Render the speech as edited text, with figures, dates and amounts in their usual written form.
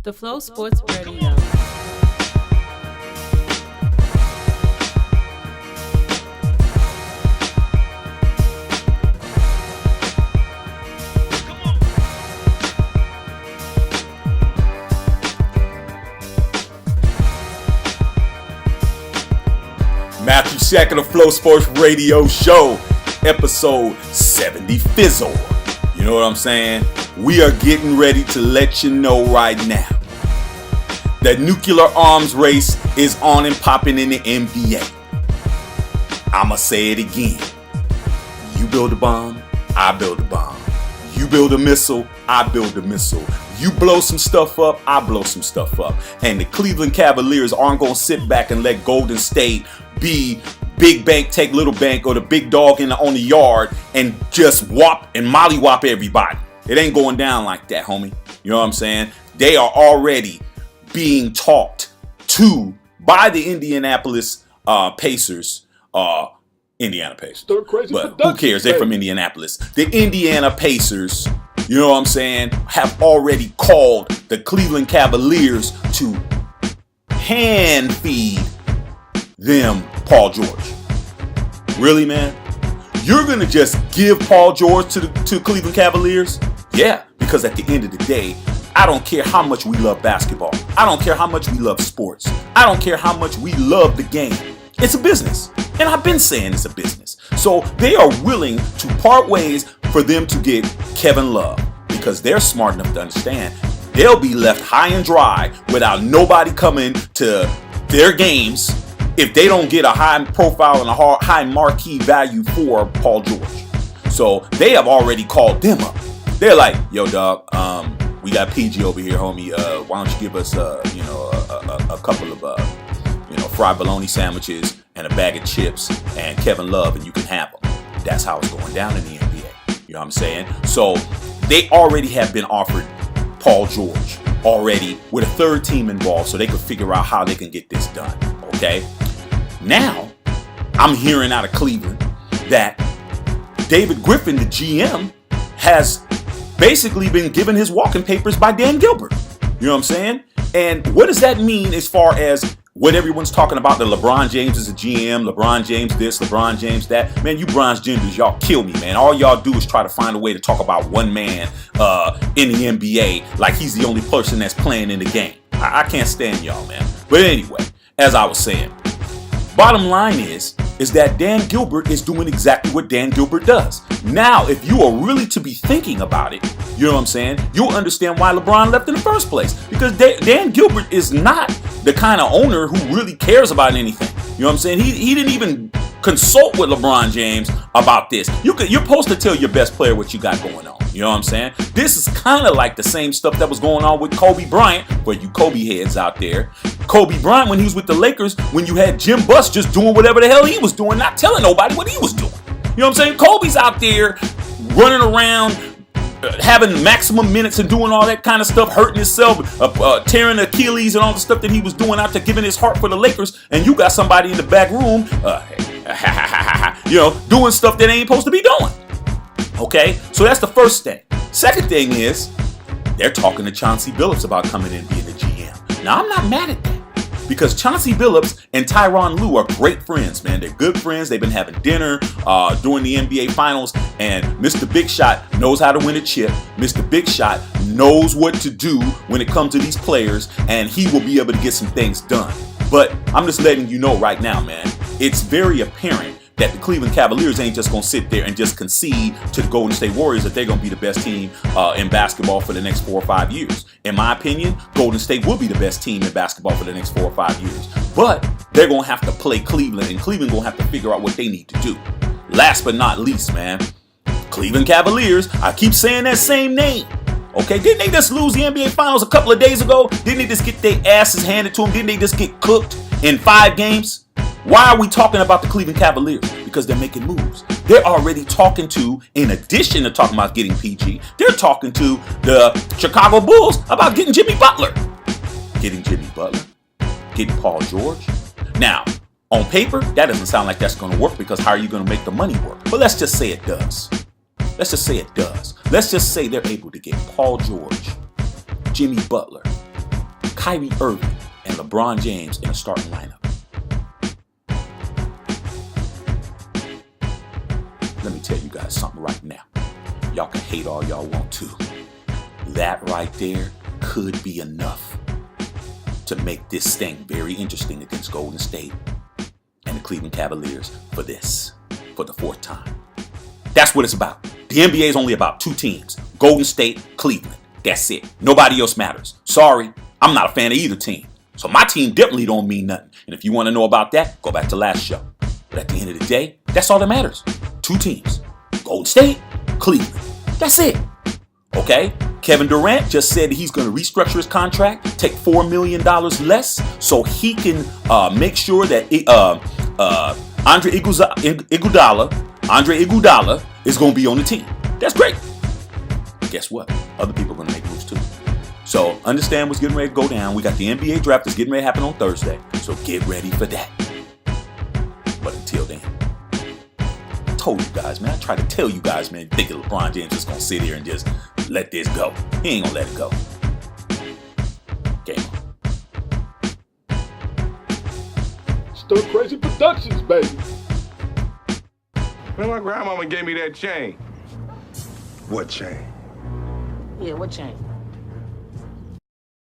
The Flow Sports Radio. Matthew Shack of the Flow Sports Radio Show, episode 70 Fizzle. You know what I'm saying? We are getting ready to let you know right now that nuclear arms race is on and popping in the NBA. I'ma say it again. You build a bomb, I build a bomb. You build a missile, I build a missile. You blow some stuff up, I blow some stuff up. And the Cleveland Cavaliers aren't going to sit back and let Golden State be big bank, take little bank, or the big dog on the yard and just whop and mollywop everybody. It ain't going down like that, homie. You know what I'm saying? They are already being talked to by the Indianapolis Pacers. Indiana Pacers. But who cares? They're from Indianapolis. The Indiana Pacers, you know what I'm saying, have already called the Cleveland Cavaliers to hand feed them Paul George. Really, man? You're going to just give Paul George to Cleveland Cavaliers? Yeah, because at the end of the day, I don't care how much we love basketball. I don't care how much we love sports. I don't care how much we love the game. It's a business. And I've been saying it's a business. So they are willing to part ways for them to get Kevin Love because they're smart enough to understand they'll be left high and dry without nobody coming to their games if they don't get a high profile and a high marquee value for Paul George. So they have already called them up. They're like, yo, dog, we got PG over here, homie. Why don't you give us, a couple of, fried bologna sandwiches and a bag of chips and Kevin Love, and you can have them. That's how it's going down in the NBA. You know what I'm saying? So they already have been offered Paul George already with a third team involved so they could figure out how they can get this done. Okay? Now, I'm hearing out of Cleveland that David Griffin, the GM, has basically been given his walking papers by Dan Gilbert. You know what I'm saying? And what does that mean as far as what everyone's talking about, the LeBron James is a GM, LeBron James this, LeBron James that? Man, you bronze genders, y'all kill me, man. All y'all do is try to find a way to talk about one man in the NBA like he's the only person that's playing in the game. I can't stand y'all, man. But anyway, as I was saying, bottom line is that Dan Gilbert is doing exactly what Dan Gilbert does. Now, if you are really to be thinking about it, you know what I'm saying, you'll understand why LeBron left in the first place. Because Dan Gilbert is not the kind of owner who really cares about anything. You know what I'm saying? He didn't even consult with LeBron James about this. You're supposed to tell your best player what you got going on. You know what I'm saying? This is kind of like the same stuff that was going on with Kobe Bryant, for you Kobe heads out there. Kobe Bryant, when he was with the Lakers, when you had Jim Buss just doing whatever the hell he was doing, not telling nobody what he was doing. You know what I'm saying? Kobe's out there running around, having maximum minutes and doing all that kind of stuff, hurting himself, tearing Achilles and all the stuff that he was doing out there, giving his heart for the Lakers. And you got somebody in the back room, doing stuff that ain't supposed to be doing. Okay, so that's the first thing. Second thing is, they're talking to Chauncey Billups about coming in and being the GM. Now, I'm not mad at that because Chauncey Billups and Tyronn Lue are great friends, man. They're good friends. They've been having dinner during the NBA Finals, and Mr. Big Shot knows how to win a chip. Mr. Big Shot knows what to do when it comes to these players, and he will be able to get some things done. But I'm just letting you know right now, man, it's very apparent that the Cleveland Cavaliers ain't just going to sit there and just concede to the Golden State Warriors that they're going to be the best team in basketball for the next 4 or 5 years. In my opinion, Golden State will be the best team in basketball for the next 4 or 5 years. But they're going to have to play Cleveland, and Cleveland going to have to figure out what they need to do. Last but not least, man, Cleveland Cavaliers, I keep saying that same name. Okay, didn't they just lose the NBA Finals a couple of days ago? Didn't they just get their asses handed to them? Didn't they just get cooked in 5 games? Why are we talking about the Cleveland Cavaliers? Because they're making moves. They're already talking to, in addition to talking about getting PG, they're talking to the Chicago Bulls about getting Jimmy Butler. Getting Jimmy Butler? Getting Paul George? Now, on paper, that doesn't sound like that's going to work because how are you going to make the money work? But let's just say it does. Let's just say they're able to get Paul George, Jimmy Butler, Kyrie Irving and LeBron James in a starting lineup. Let me tell you guys something right now. Y'all can hate all y'all want to. That right there could be enough to make this thing very interesting against Golden State and the Cleveland Cavaliers for the fourth time. That's what it's about. The NBA is only about two teams, Golden State, Cleveland. That's it. Nobody else matters. Sorry, I'm not a fan of either team. So my team definitely don't mean nothing. And if you want to know about that, go back to last show. But at the end of the day, that's all that matters. Two teams, Golden State, Cleveland. That's it. Okay? Kevin Durant just said he's going to restructure his contract, take $4 million less, so he can make sure that Andre Iguodala is going to be on the team. That's great. But guess what? Other people are going to make moves too. So understand what's getting ready to go down. We got the NBA draft that's getting ready to happen on Thursday. So get ready for that. But until then, I told you guys, man. I tried to tell you guys, man. Thinking LeBron James is going to sit here and just let this go. He ain't going to let it go. Game on. Still Crazy Productions, baby. Man, my grandmama gave me that chain. What chain? Yeah, what chain?